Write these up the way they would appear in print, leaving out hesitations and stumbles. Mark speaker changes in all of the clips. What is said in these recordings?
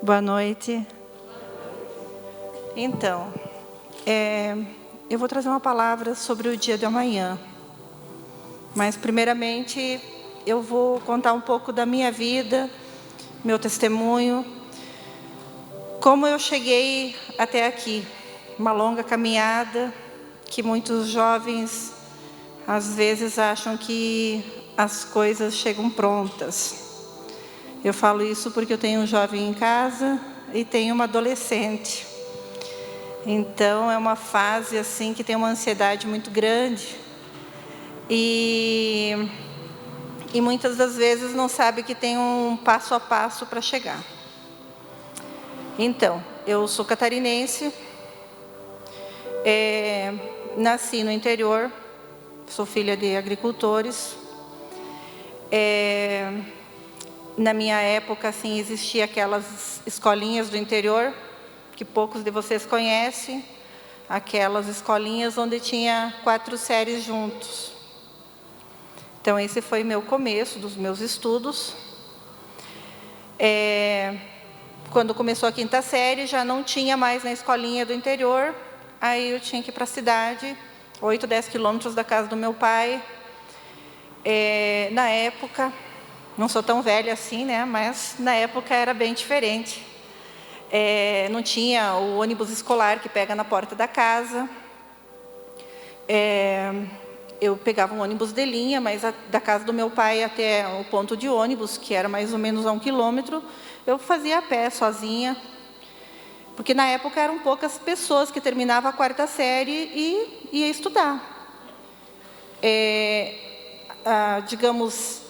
Speaker 1: Boa noite. Então, eu vou trazer uma palavra sobre o dia de amanhã. Mas, primeiramente, eu vou contar um pouco da minha vida, meu testemunho, como eu cheguei até aqui. Uma longa caminhada que muitos jovens, às vezes, acham que as coisas chegam prontas. Eu falo isso porque eu tenho um jovem em casa e tenho uma adolescente. Então, é uma fase assim que tem uma ansiedade muito grande. E muitas das vezes não sabe que tem um passo a passo para chegar. Então, eu sou catarinense, nasci no interior, sou filha de agricultores. Na minha época, assim, existia aquelas escolinhas do interior, que poucos de vocês conhecem, aquelas escolinhas onde tinha 4 séries juntos. Então, esse foi meu começo dos meus estudos. Quando começou a 5ª série, já não tinha mais na escolinha do interior, aí eu tinha que ir para a cidade, 8, 10 quilômetros da casa do meu pai. Na época, não sou tão velha assim, né? Mas na época era bem diferente. Não tinha o ônibus escolar que pega na porta da casa. Eu pegava um ônibus de linha, mas da casa do meu pai até o ponto de ônibus, que era mais ou menos a 1 quilômetro, eu fazia a pé, sozinha. Porque na época eram poucas pessoas que terminavam a 4ª série e ia estudar. Digamos,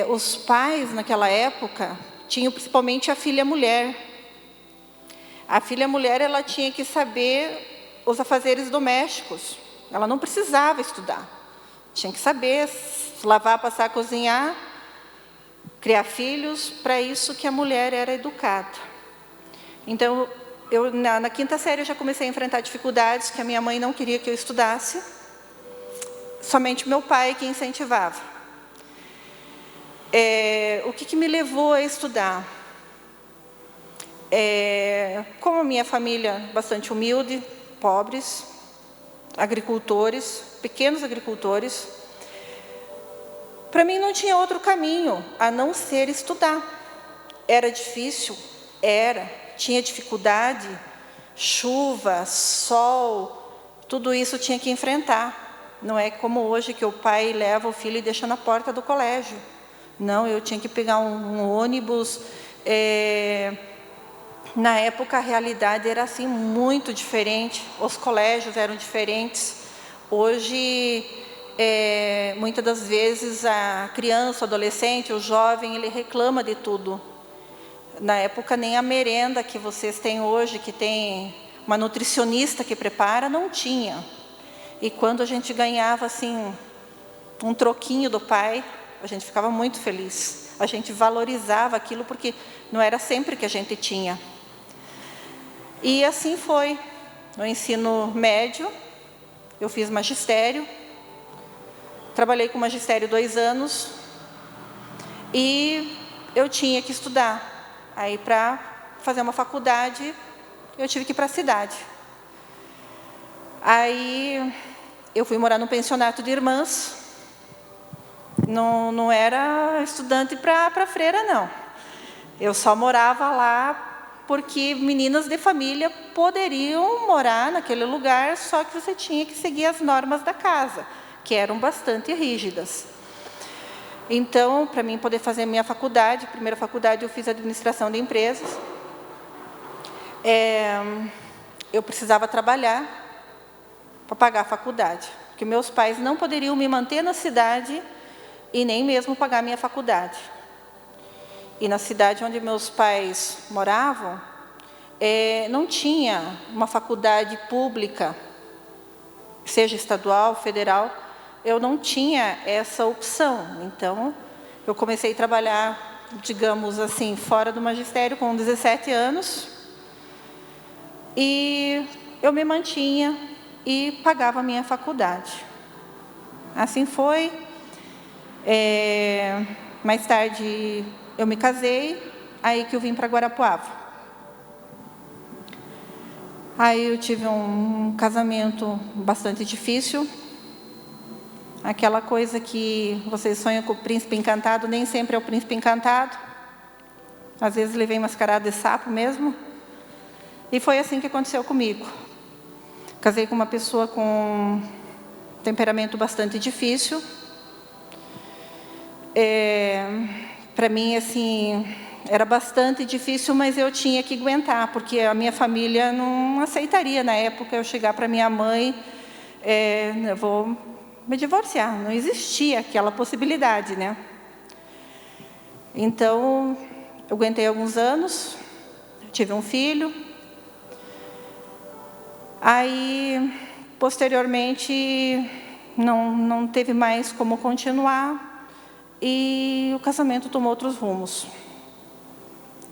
Speaker 1: os pais naquela época tinham principalmente a filha mulher. A filha mulher, ela tinha que saber os afazeres domésticos. Ela não precisava estudar. Tinha que saber lavar, passar, cozinhar, criar filhos. Para isso que a mulher era educada. Então, na 5ª série, eu já comecei a enfrentar dificuldades, que a minha mãe não queria que eu estudasse. Somente meu pai que incentivava. O que me levou a estudar? Como a minha família bastante humilde, pobres, agricultores, pequenos agricultores, para mim não tinha outro caminho a não ser estudar. Era difícil? Era. Tinha dificuldade, chuva, sol, tudo isso tinha que enfrentar. Não é como hoje que o pai leva o filho e deixa na porta do colégio. Não, eu tinha que pegar um ônibus. Na época, a realidade era assim muito diferente. Os colégios eram diferentes. Hoje, muitas das vezes, a criança, o adolescente, o jovem, ele reclama de tudo. Na época, nem a merenda que vocês têm hoje, que tem uma nutricionista que prepara, não tinha. E quando a gente ganhava assim um troquinho do pai, a gente ficava muito feliz. A gente valorizava aquilo porque não era sempre que a gente tinha. E assim foi. No ensino médio, eu fiz magistério. Trabalhei com magistério 2 anos. E eu tinha que estudar. Aí, para fazer uma faculdade, eu tive que ir para a cidade. Aí, eu fui morar num pensionato de irmãs. Não era estudante para freira, não. Eu só morava lá porque meninas de família poderiam morar naquele lugar, só que você tinha que seguir as normas da casa, que eram bastante rígidas. Então, para mim poder fazer a minha faculdade, primeira faculdade eu fiz administração de empresas. Eu precisava trabalhar para pagar a faculdade, porque meus pais não poderiam me manter na cidade e nem mesmo pagar a minha faculdade. E na cidade onde meus pais moravam, não tinha uma faculdade pública, seja estadual, federal. Eu não tinha essa opção. Então, eu comecei a trabalhar, digamos assim, fora do magistério com 17 anos. E eu me mantinha e pagava a minha faculdade. Assim foi. Mais tarde, eu me casei. aí que eu vim para Guarapuava. Aí eu tive um casamento bastante difícil. Aquela coisa que vocês sonham com o príncipe encantado, nem sempre é o príncipe encantado. Às vezes levei mascarada de sapo mesmo. E foi assim que aconteceu comigo. Casei com uma pessoa com temperamento bastante difícil. Para mim, assim, era bastante difícil, mas eu tinha que aguentar, porque a minha família não aceitaria, na época, eu chegar para minha mãe, eu vou me divorciar. Não existia aquela possibilidade, né? Então, eu aguentei alguns anos, tive um filho. Aí, posteriormente, não teve mais como continuar e o casamento tomou outros rumos.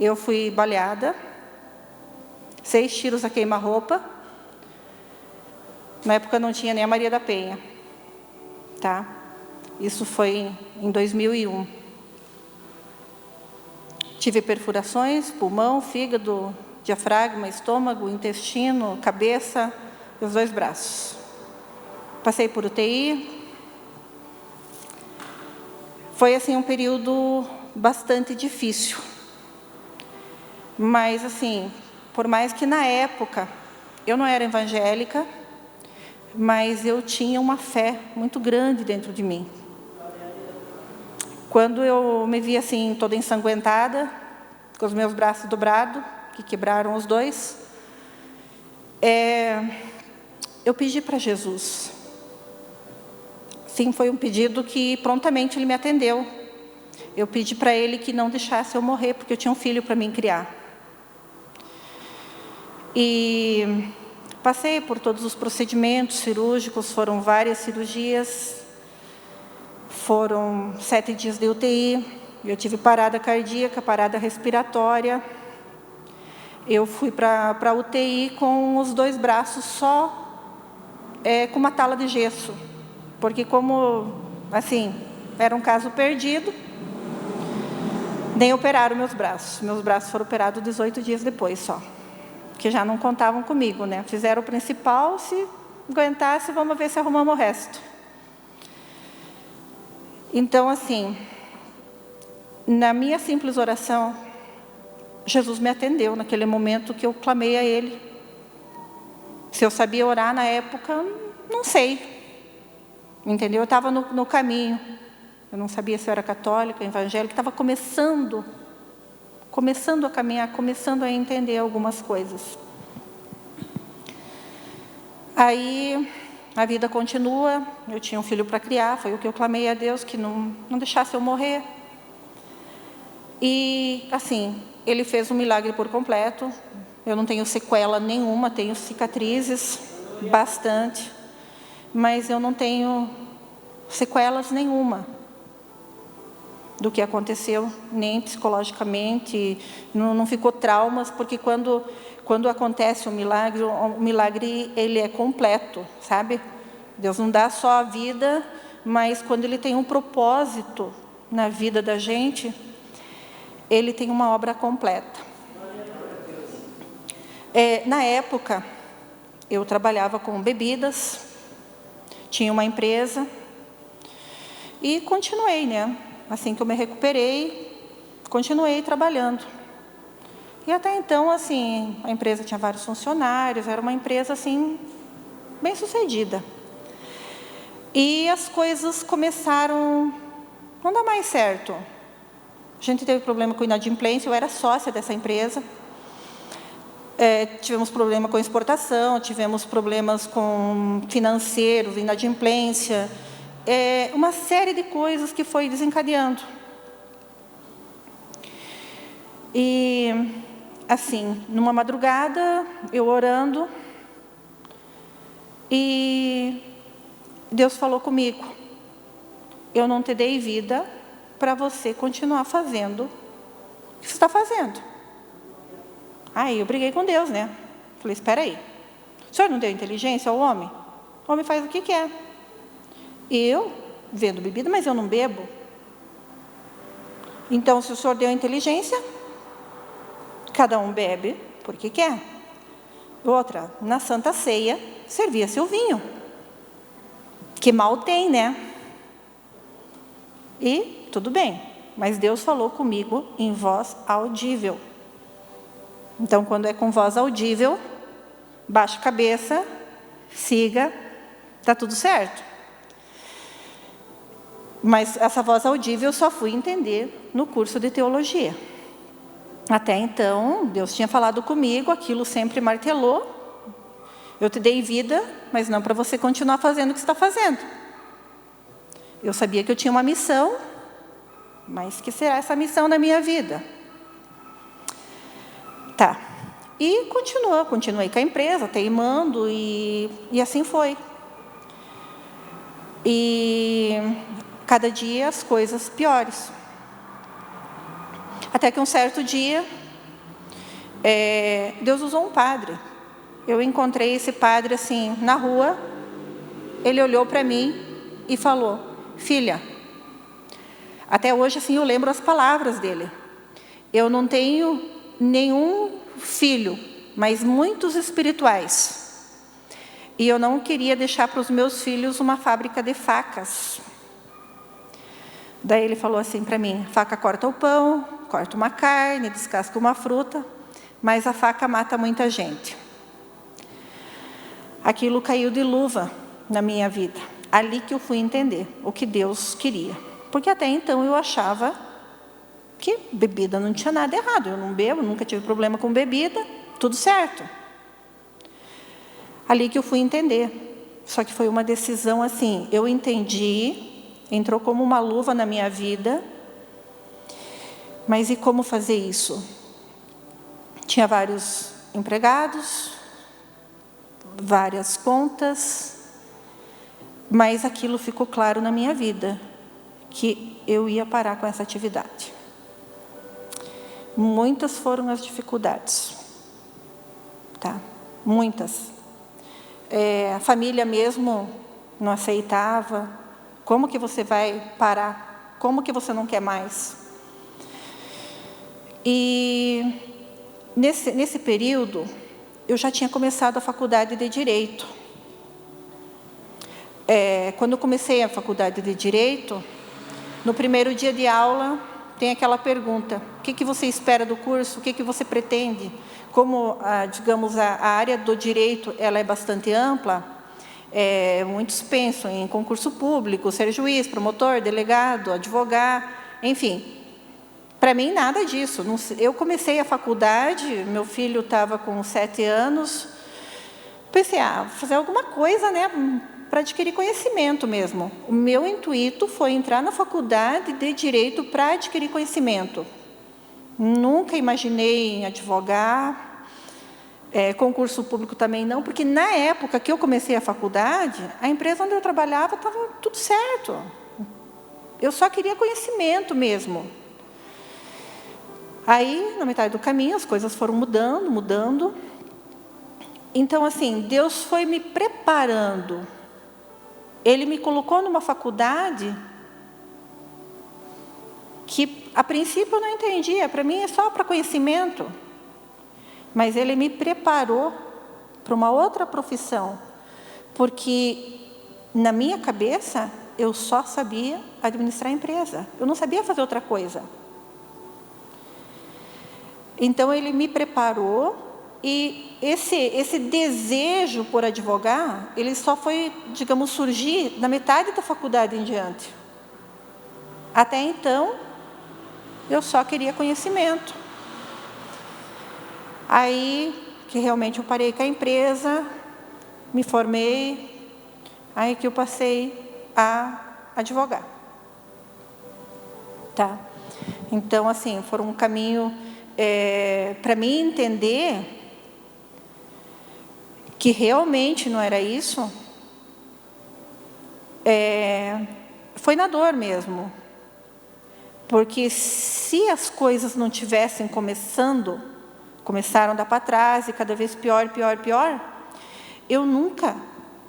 Speaker 1: Eu fui baleada, 6 tiros a queima-roupa. Na época não tinha nem a Maria da Penha, tá? Isso foi em 2001. Tive perfurações, pulmão, fígado, diafragma, estômago, intestino, cabeça e os 2 braços. Passei por UTI. Foi assim um período bastante difícil. Mas assim, por mais que na época eu não era evangélica, mas eu tinha uma fé muito grande dentro de mim. Quando eu me vi assim, toda ensanguentada, com os meus braços dobrados, que quebraram os 2, eu pedi para Jesus. Sim, foi um pedido que prontamente Ele me atendeu. Eu pedi para Ele que não deixasse eu morrer, porque eu tinha um filho para mim criar. E passei por todos os procedimentos cirúrgicos, foram várias cirurgias, foram 7 dias de UTI, eu tive parada cardíaca, parada respiratória. Eu fui para a UTI com os 2 braços só, com uma tala de gesso, porque como, assim, era um caso perdido, nem operaram meus braços. Meus braços foram operados 18 dias depois só, que já não contavam comigo, né? Fizeram o principal, se aguentasse, vamos ver se arrumamos o resto. Então, assim, na minha simples oração, Jesus me atendeu naquele momento que eu clamei a Ele. Se eu sabia orar na época, não sei. Entendeu? Eu estava no caminho. Eu não sabia se eu era católica, evangélica, estava começando a caminhar, começando a entender algumas coisas. Aí, a vida continua, eu tinha um filho para criar, foi o que eu clamei a Deus, que não deixasse eu morrer. E, assim, Ele fez um milagre por completo. Eu não tenho sequela nenhuma, tenho cicatrizes, bastante, mas eu não tenho sequelas nenhuma do que aconteceu, nem psicologicamente, não ficou traumas, porque quando acontece um milagre ele é completo, sabe? Deus não dá só a vida, mas quando Ele tem um propósito na vida da gente, Ele tem uma obra completa. Na época, eu trabalhava com bebidas, tinha uma empresa, e continuei, né? Assim que eu me recuperei, continuei trabalhando. E até então, assim, a empresa tinha vários funcionários, era uma empresa, assim, bem sucedida. E as coisas começaram a não dar mais certo. A gente teve problema com inadimplência, eu era sócia dessa empresa. Tivemos problema com exportação, tivemos problemas com financeiros, inadimplência, uma série de coisas que foi desencadeando. E, assim, numa madrugada, eu orando, e Deus falou comigo: eu não te dei vida para você continuar fazendo o que você está fazendo. Aí eu briguei com Deus, né? Falei, espera aí, o senhor não deu inteligência ao homem? O homem faz o que quer. Eu vendo bebida, mas eu não bebo. Então, se o senhor deu inteligência, Cada um bebe porque quer. Outra, na Santa Ceia, servia-se o vinho. Que mal tem, né? E tudo bem, mas Deus falou comigo em voz audível. Então, quando é com voz audível, baixa a cabeça, siga, está tudo certo. Mas essa voz audível eu só fui entender no curso de teologia. Até então, Deus tinha falado comigo, aquilo sempre martelou. Eu te dei vida, mas não para você continuar fazendo o que você está fazendo. Eu sabia que eu tinha uma missão, mas que será essa missão na minha vida? Tá. E continuei com a empresa, teimando, e assim foi. E cada dia as coisas piores. Até que um certo dia, Deus usou um padre. Eu encontrei esse padre assim, na rua. Ele olhou para mim e falou: filha, até hoje assim eu lembro as palavras dele. Eu não tenho nenhum filho, mas muitos espirituais. E eu não queria deixar para os meus filhos uma fábrica de facas. Daí ele falou assim para mim: faca corta o pão, corta uma carne, descasca uma fruta, mas a faca mata muita gente. Aquilo caiu de luva na minha vida. Ali que eu fui entender o que Deus queria. Porque até então eu achava que bebida não tinha nada errado. Eu não bebo, nunca tive problema com bebida, tudo certo. Ali que eu fui entender. Só que foi uma decisão assim, eu entendi, entrou como uma luva na minha vida. Mas e como fazer isso? Tinha vários empregados, várias contas, mas aquilo ficou claro na minha vida, que eu ia parar com essa atividade. Muitas foram as dificuldades, tá? Muitas. A família mesmo não aceitava. Como que você vai parar? Como que você não quer mais? E nesse período, eu já tinha começado a faculdade de Direito. Quando eu comecei a faculdade de Direito, no primeiro dia de aula, tem aquela pergunta: o que você espera do curso? O que você pretende? Como, digamos, a área do direito ela é bastante ampla, muitos pensam em concurso público, ser juiz, promotor, delegado, advogado, enfim. Para mim, nada disso. Eu comecei a faculdade, meu filho estava com 7 anos, pensei, vou fazer alguma coisa, né, para adquirir conhecimento mesmo. O meu intuito foi entrar na faculdade de Direito para adquirir conhecimento. Nunca imaginei em advogar, concurso público também não, porque na época que eu comecei a faculdade, a empresa onde eu trabalhava estava tudo certo. Eu só queria conhecimento mesmo. Aí, na metade do caminho, as coisas foram mudando. Então, assim, Deus foi me preparando. Ele me colocou numa faculdade que, a princípio, eu não entendia. Para mim, é só para conhecimento. Mas Ele me preparou para uma outra profissão. Porque, na minha cabeça, eu só sabia administrar a empresa. Eu não sabia fazer outra coisa. Então, Ele me preparou, e esse desejo por advogar, ele só foi, digamos, surgir na metade da faculdade em diante. Até então, eu só queria conhecimento. Aí, que realmente eu parei com a empresa, me formei, aí que eu passei a advogar. Tá? Então, assim, foi um caminho... para mim entender que realmente não era isso, foi na dor mesmo. Porque se as coisas não tivessem começaram a dar para trás, e cada vez pior, eu nunca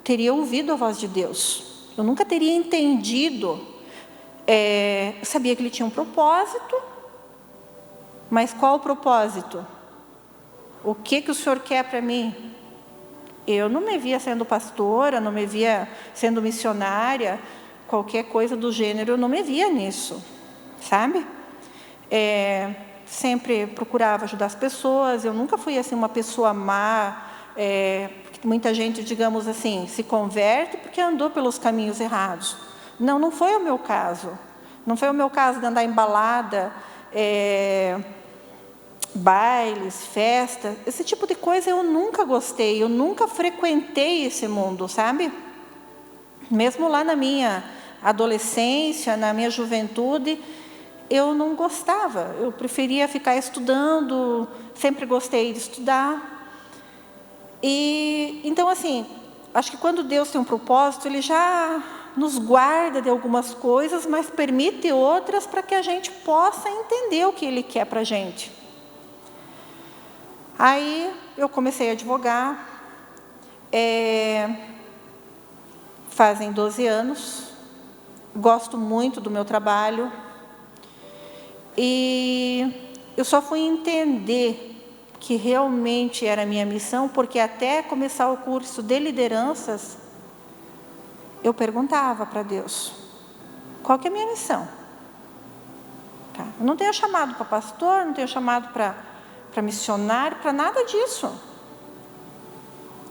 Speaker 1: teria ouvido a voz de Deus. Eu nunca teria entendido. Eu sabia que Ele tinha um propósito, mas qual o propósito? o que o Senhor quer para mim? Eu não me via sendo pastora, não me via sendo missionária, qualquer coisa do gênero, eu não me via nisso, sabe? Sempre procurava ajudar as pessoas, eu nunca fui assim uma pessoa má, muita gente, digamos assim, se converte porque andou pelos caminhos errados. Não, não foi o meu caso. Não foi o meu caso de andar em balada, bailes, festas, esse tipo de coisa eu nunca gostei, eu nunca frequentei esse mundo, sabe? Mesmo lá na minha adolescência, na minha juventude, eu não gostava, eu preferia ficar estudando, sempre gostei de estudar. E então assim, acho que quando Deus tem um propósito, Ele já nos guarda de algumas coisas, mas permite outras para que a gente possa entender o que Ele quer para a gente. Aí eu comecei a advogar, fazem 12 anos, gosto muito do meu trabalho, e eu só fui entender que realmente era a minha missão, porque até começar o curso de lideranças, eu perguntava para Deus, qual que é a minha missão? Tá? Eu não tenho chamado para pastor, não tenho chamado para missionário, para nada disso.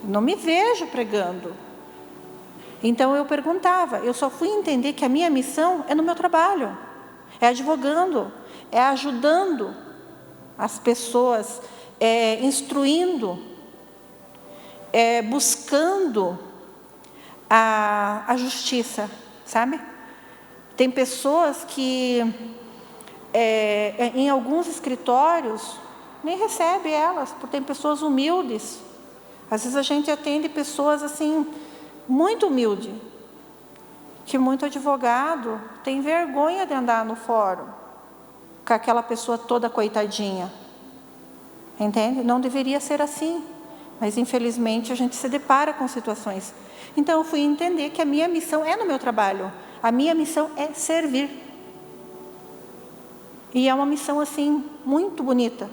Speaker 1: Não me vejo pregando. Então eu perguntava, eu só fui entender que a minha missão é no meu trabalho, é advogando, é ajudando as pessoas, instruindo, buscando a justiça, sabe? Tem pessoas que, em alguns escritórios, nem recebe elas, porque tem pessoas humildes. Às vezes a gente atende pessoas assim, muito humildes, que muito advogado tem vergonha de andar no fórum, com aquela pessoa toda coitadinha. Entende? Não deveria ser assim, mas infelizmente a gente se depara com situações. Então eu fui entender que a minha missão é no meu trabalho, a minha missão é servir. E é uma missão assim, muito bonita,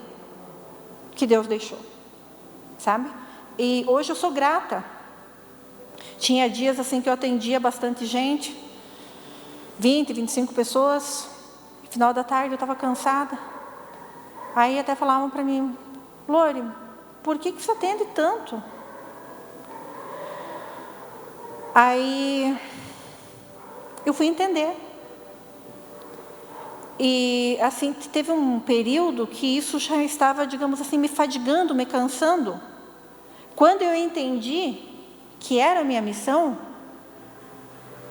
Speaker 1: que Deus deixou, sabe? E hoje eu sou grata. Tinha dias assim que eu atendia bastante gente, 20, 25 pessoas, no final da tarde eu estava cansada. Aí até falavam para mim, Lore, por que você atende tanto? Aí eu fui entender. E assim, teve um período que isso já estava, digamos assim, me fadigando, me cansando. Quando eu entendi que era a minha missão,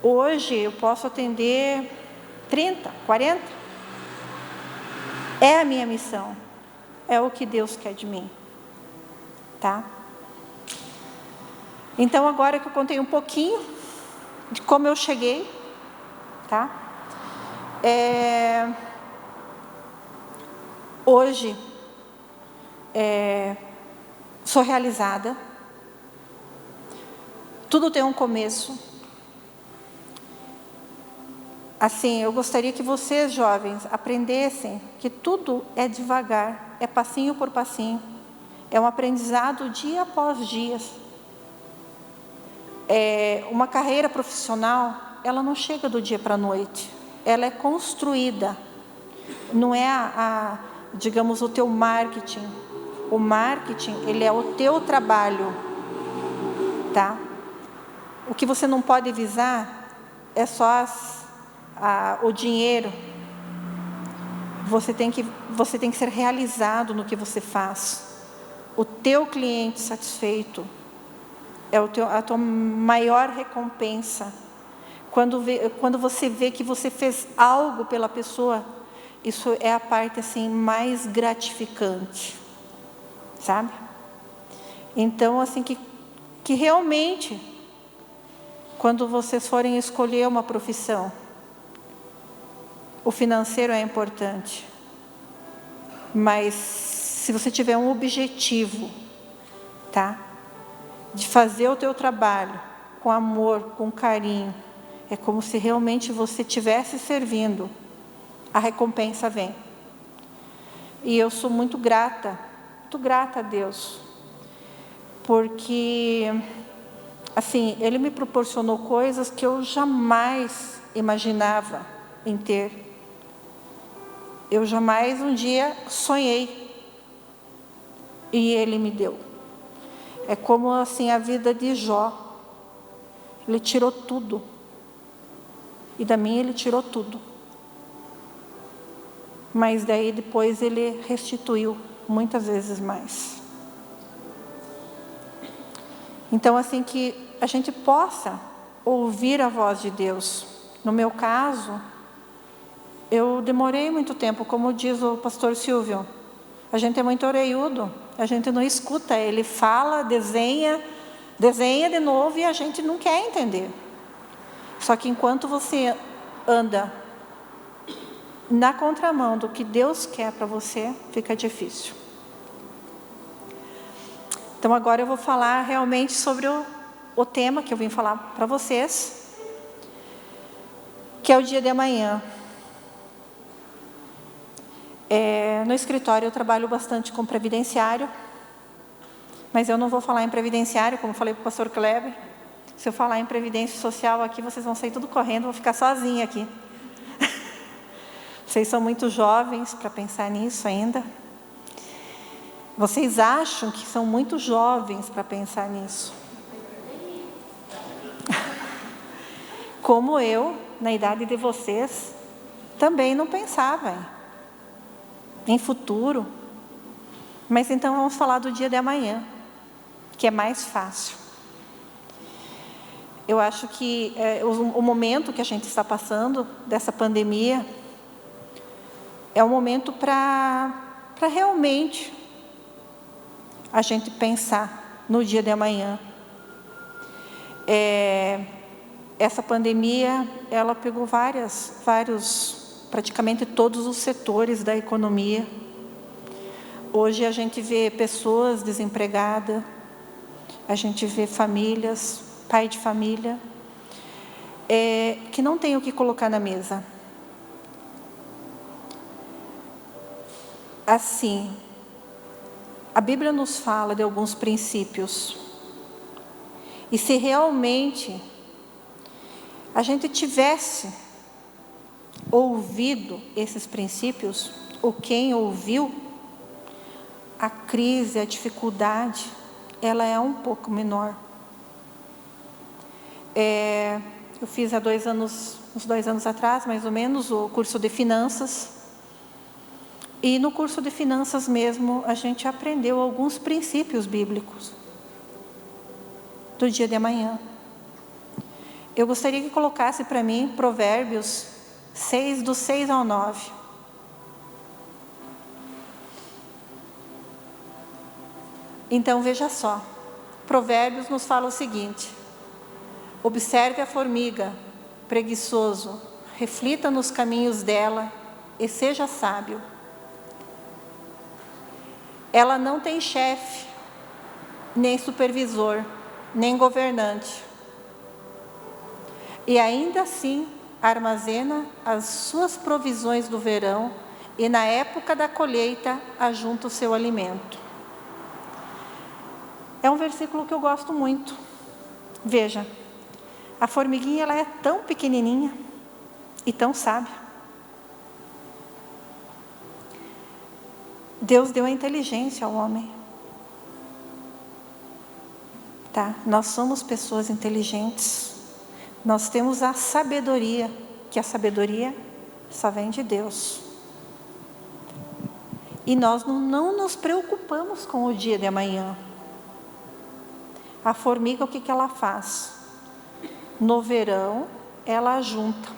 Speaker 1: hoje eu posso atender 30, 40. É a minha missão. É o que Deus quer de mim. Tá? Então, agora que eu contei um pouquinho de como eu cheguei, tá? Hoje, sou realizada. Tudo tem um começo. Assim, eu gostaria que vocês, jovens, aprendessem que tudo é devagar, é passinho por passinho. É um aprendizado dia após dia. Uma carreira profissional, ela não chega do dia para a noite. Ela é construída. Não é digamos, o teu marketing. O marketing, ele é o teu trabalho. Tá? O que você não pode visar é só o dinheiro. Você tem que ser realizado no que você faz. O teu cliente satisfeito é a tua maior recompensa. Quando você vê que você fez algo pela pessoa, isso é a parte assim mais gratificante, sabe? Então, assim, que realmente, quando vocês forem escolher uma profissão, o financeiro é importante, mas se você tiver um objetivo, tá? De fazer o teu trabalho com amor, com carinho, é como se realmente você estivesse servindo, a recompensa vem. E eu sou muito grata muito grata a Deus, porque, assim, Ele me proporcionou coisas que eu jamais imaginava em ter. Eu jamais um dia sonhei, e Ele me deu. É como assim a vida de Jó. Ele tirou tudo, e da minha Ele tirou tudo. Mas daí depois Ele restituiu muitas vezes mais. Então, assim, que a gente possa ouvir a voz de Deus. No meu caso, eu demorei muito tempo, como diz o pastor Silvio. A gente é muito orelhudo, a gente não escuta. Ele fala, desenha de novo e a gente não quer entender. Só que enquanto você anda na contramão do que Deus quer para você, fica difícil. Então agora eu vou falar realmente sobre o tema que eu vim falar para vocês, que é o dia de amanhã. No escritório eu trabalho bastante com previdenciário, mas eu não vou falar em previdenciário, como falei para o pastor Kleber. Se eu falar em previdência social aqui, vocês vão sair tudo correndo, vou ficar sozinha aqui. Vocês são muito jovens para pensar nisso ainda. Vocês acham que são muito jovens para pensar nisso. Como eu, na idade de vocês, também não pensava em futuro. Mas então vamos falar do dia de amanhã, que é mais fácil. Eu acho que o momento que a gente está passando, dessa pandemia, é um momento para realmente a gente pensar no dia de amanhã. Essa pandemia, ela pegou praticamente todos os setores da economia. Hoje a gente vê pessoas desempregadas, a gente vê famílias, pai de família, que não tem o que colocar na mesa. Assim, a Bíblia nos fala de alguns princípios. E se realmente a gente tivesse ouvido esses princípios, ou quem ouviu, a crise, a dificuldade, ela é um pouco menor. Eu fiz uns 2 anos atrás, mais ou menos, o curso de finanças. E no curso de finanças mesmo, a gente aprendeu alguns princípios bíblicos do dia de amanhã. Eu gostaria que colocasse para mim Provérbios 6, do 6 ao 9. Então, veja só. Provérbios nos fala o seguinte: observe a formiga, preguiçoso, reflita nos caminhos dela e seja sábio. Ela não tem chefe, nem supervisor, nem governante. E ainda assim armazena as suas provisões do verão e na época da colheita ajunta o seu alimento. É um versículo que eu gosto muito. Veja, a formiguinha ela é tão pequenininha e tão sábia. Deus deu a inteligência ao homem. Tá? Nós somos pessoas inteligentes. Nós temos a sabedoria, que a sabedoria só vem de Deus. E nós não nos preocupamos com o dia de amanhã. A formiga, o que ela faz? No verão, ela ajunta.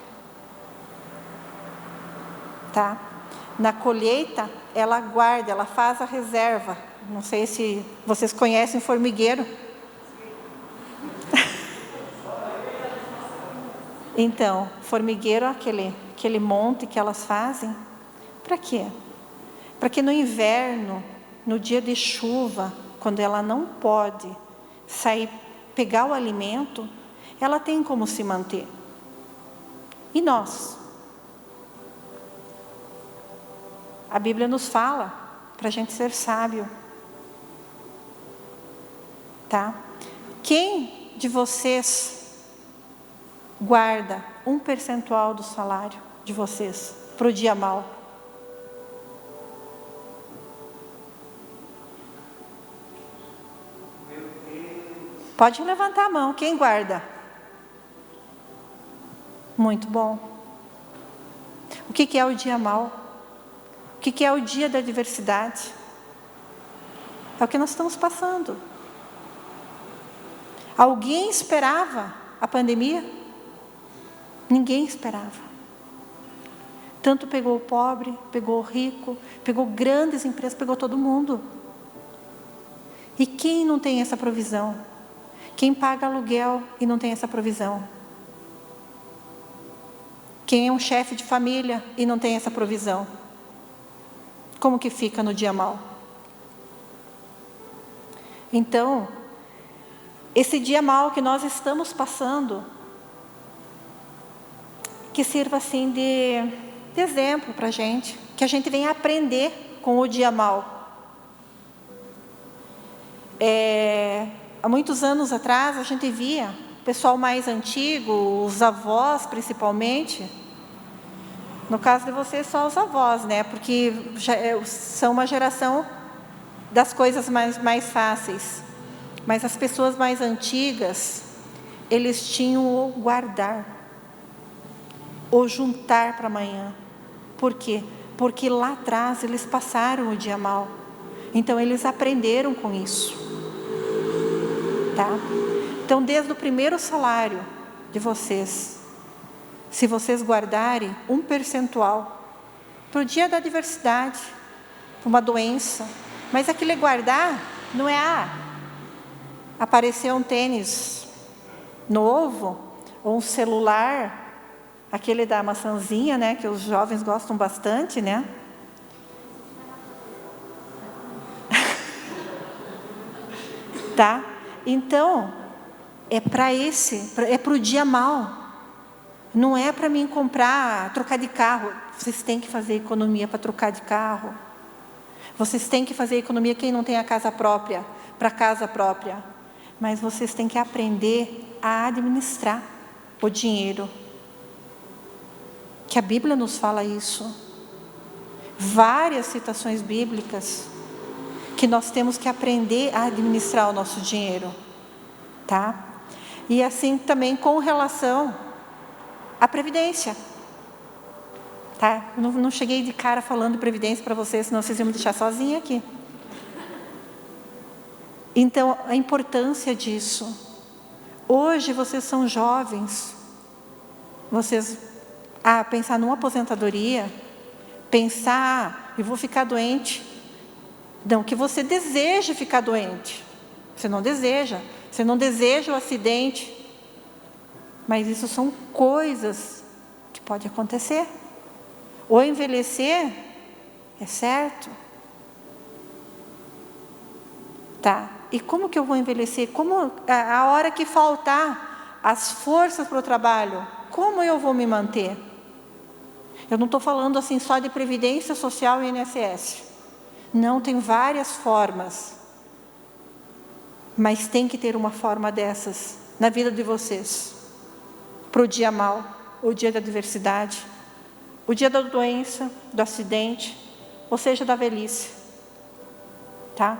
Speaker 1: Tá? Na colheita, ela guarda, ela faz a reserva. Não sei se vocês conhecem formigueiro. Então, formigueiro, aquele monte que elas fazem, para quê? Para que no inverno, no dia de chuva, quando ela não pode sair, pegar o alimento, ela tem como se manter. E nós? A Bíblia nos fala para a gente ser sábio. tá? Quem de vocês guarda um percentual do salário de vocês para o dia mau? Pode levantar a mão, quem guarda? Muito bom. O que é o dia mau? O que é o dia da adversidade? É o que nós estamos passando. Alguém esperava a pandemia? Ninguém esperava. Tanto pegou o pobre, pegou o rico, pegou grandes empresas, pegou todo mundo. E quem não tem essa provisão? Quem paga aluguel e não tem essa provisão? Quem é um chefe de família e não tem essa provisão? Como que fica no dia mau? Então, esse dia mau que nós estamos passando, que sirva assim de exemplo para a gente, que a gente venha aprender com o dia mau. Há muitos anos atrás, a gente via o pessoal mais antigo, os avós principalmente, no caso de vocês só os avós, né? Porque são uma geração das coisas mais fáceis. Mas as pessoas mais antigas, eles tinham o guardar, ou juntar para amanhã. Por quê? Porque lá atrás eles passaram o dia mau. Então eles aprenderam com isso. Tá? Então, desde o primeiro salário de vocês, se vocês guardarem um percentual para o dia da adversidade, uma doença, mas aquele guardar não é apareceu um tênis novo, ou um celular, aquele da maçãzinha, né, que os jovens gostam bastante, né? Tá? Então, é para o dia mau. Não é para mim trocar de carro. Vocês têm que fazer economia para trocar de carro. Vocês têm que fazer economia, quem não tem a casa própria, para a casa própria. Mas vocês têm que aprender a administrar o dinheiro. Que a Bíblia nos fala isso. Várias citações bíblicas que nós temos que aprender a administrar o nosso dinheiro, tá? E assim também com relação à previdência, tá? Não cheguei de cara falando previdência para vocês, senão vocês iam me deixar sozinha aqui. Então, a importância disso. Hoje vocês são jovens, vocês pensar numa aposentadoria, pensar, eu vou ficar doente. Não que você deseje ficar doente. Você não deseja o acidente. Mas isso são coisas que podem acontecer. Ou envelhecer, é certo. Tá, e como que eu vou envelhecer? Como a hora que faltar as forças para o trabalho, como eu vou me manter? Eu não estou falando assim só de Previdência Social e INSS. Não, tem várias formas. Mas tem que ter uma forma dessas na vida de vocês. Para o dia mau, o dia da adversidade, o dia da doença, do acidente, ou seja, da velhice. Tá?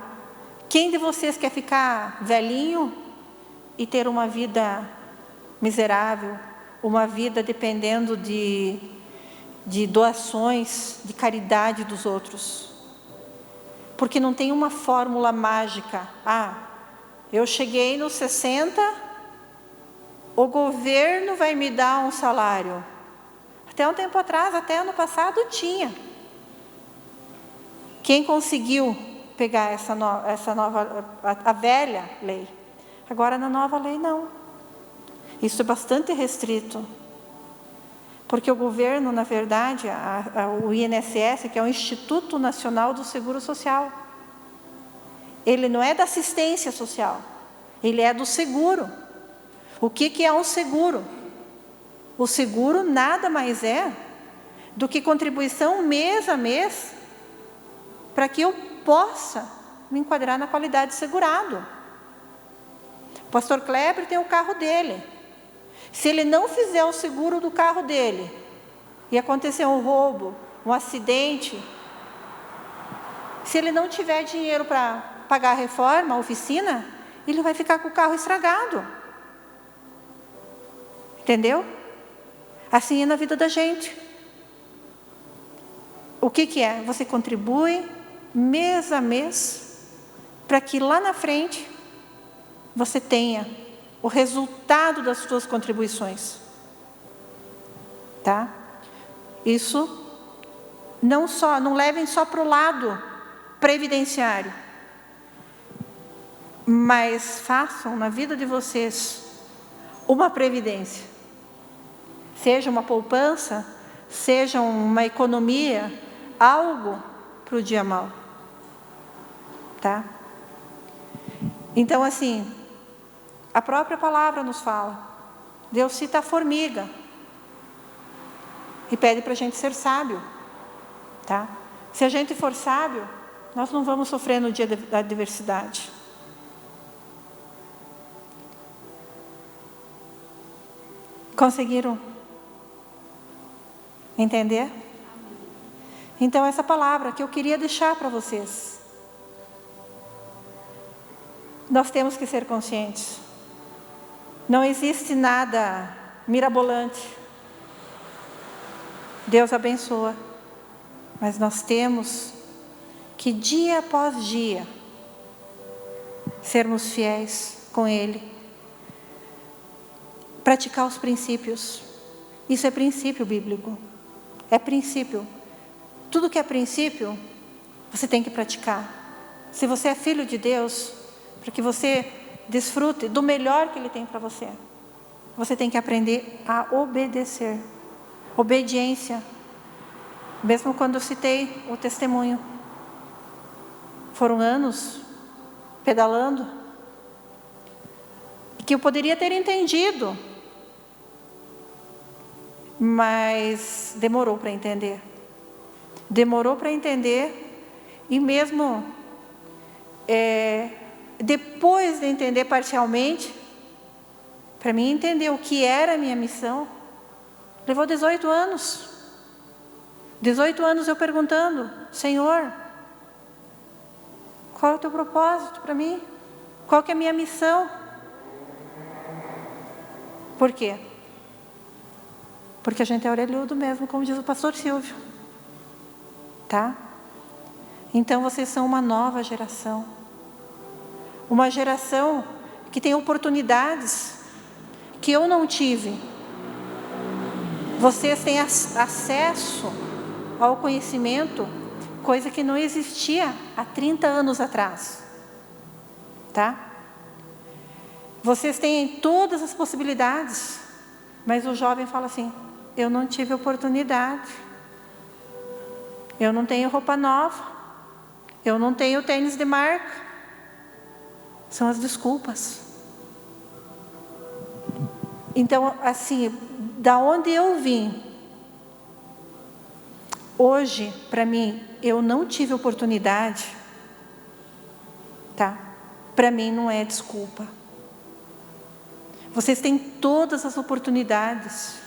Speaker 1: Quem de vocês quer ficar velhinho e ter uma vida miserável, uma vida dependendo de doações, de caridade dos outros? Porque não tem uma fórmula mágica. Eu cheguei nos 60, o governo vai me dar um salário. Até um tempo atrás, até ano passado, tinha. Quem conseguiu pegar essa nova, a velha lei? Agora, na nova lei, não. Isso é bastante restrito. Porque o governo, na verdade, o INSS, que é o Instituto Nacional do Seguro Social, ele não é da assistência social, ele é do seguro. O que é um seguro? O seguro nada mais é do que contribuição mês a mês para que eu possa me enquadrar na qualidade de segurado. O pastor Kleber tem o carro dele. Se ele não fizer o seguro do carro dele, e acontecer um roubo, um acidente, se ele não tiver dinheiro para pagar a reforma, a oficina, ele vai ficar com o carro estragado. Entendeu? Assim é na vida da gente. O que é? Você contribui mês a mês para que lá na frente você tenha o resultado das suas contribuições. Tá? Isso não levem só para o lado previdenciário, mas façam na vida de vocês uma previdência. Seja uma poupança, seja uma economia, algo para o dia mau. Tá? Então, assim, a própria palavra nos fala. Deus cita a formiga e pede para a gente ser sábio. Tá? Se a gente for sábio, nós não vamos sofrer no dia da adversidade. Conseguiram entender? Então, essa palavra que eu queria deixar para vocês. Nós temos que ser conscientes. Não existe nada mirabolante. Deus abençoa. Mas nós temos que, dia após dia, sermos fiéis com Ele. Praticar os princípios. Isso é princípio bíblico. É princípio. Tudo que é princípio, você tem que praticar. Se você é filho de Deus, para que você desfrute do melhor que Ele tem para você, você tem que aprender a obedecer. Obediência. Mesmo quando eu citei o testemunho. Foram anos pedalando. Que eu poderia ter entendido. Mas demorou para entender. Demorou para entender. E mesmo depois de entender parcialmente, para mim entender o que era a minha missão, levou 18 anos. 18 anos eu perguntando: Senhor, qual é o teu propósito para mim? Qual que é a minha missão? Por quê? Porque a gente é orelhudo mesmo, como diz o pastor Silvio. Tá? Então vocês são uma nova geração. Uma geração que tem oportunidades que eu não tive. Vocês têm acesso ao conhecimento, coisa que não existia há 30 anos atrás. Tá? Vocês têm todas as possibilidades, mas o jovem fala assim: eu não tive oportunidade, eu não tenho roupa nova, eu não tenho tênis de marca. São as desculpas. Então, assim, da onde eu vim, hoje, para mim, eu não tive oportunidade, tá? Para mim não é desculpa. Vocês têm todas as oportunidades.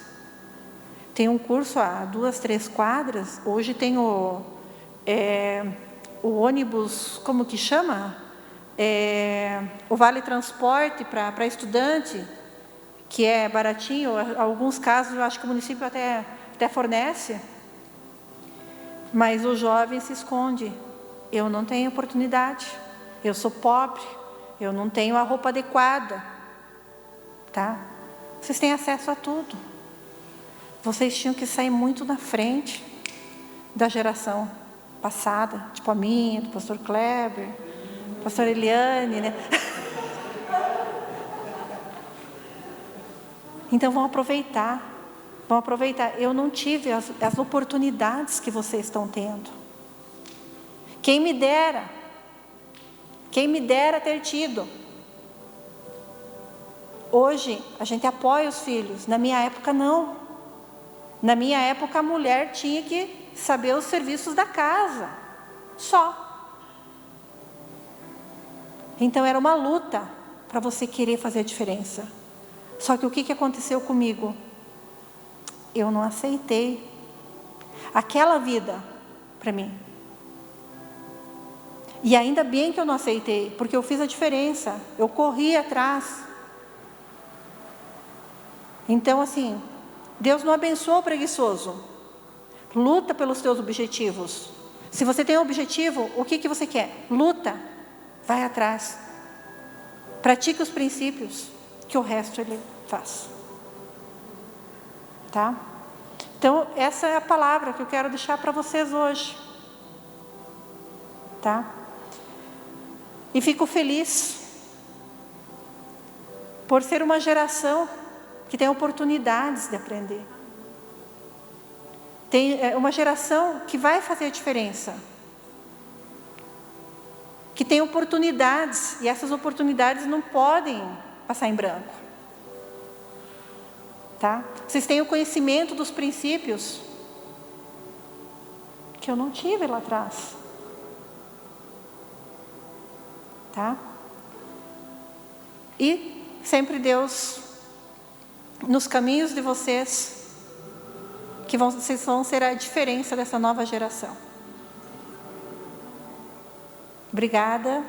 Speaker 1: Tem um curso a 2, 3 quadras. Hoje tem o ônibus, como que chama? O Vale Transporte para estudante, que é baratinho. Em alguns casos, eu acho que o município até fornece. Mas o jovem se esconde. Eu não tenho oportunidade. Eu sou pobre. Eu não tenho a roupa adequada. Tá? Vocês têm acesso a tudo. Vocês tinham que sair muito na frente da geração passada, tipo a minha, do pastor Kleber, pastor Eliane, né? Então vão aproveitar. Eu não tive as oportunidades que vocês estão tendo. Quem me dera ter tido. Hoje a gente apoia os filhos. Na minha época não. Na minha época a mulher tinha que saber os serviços da casa. Só. Então era uma luta. para você querer fazer a diferença. Só que o que aconteceu comigo? Eu não aceitei aquela vida para mim. E ainda bem que eu não aceitei, porque eu fiz a diferença, eu corri atrás. Então, assim, Deus não abençoa o preguiçoso. Luta pelos teus objetivos. Se você tem um objetivo, o que você quer? Luta, vai atrás. Pratique os princípios, que o resto Ele faz. Tá? Então, essa é a palavra que eu quero deixar para vocês hoje. Tá? E fico feliz por ser uma geração que tem oportunidades de aprender. Tem uma geração que vai fazer a diferença. Que tem oportunidades, e essas oportunidades não podem passar em branco. Tá? Vocês têm o conhecimento dos princípios que eu não tive lá atrás. Tá? E sempre Deus, nos caminhos de vocês, vocês vão ser a diferença dessa nova geração. Obrigada.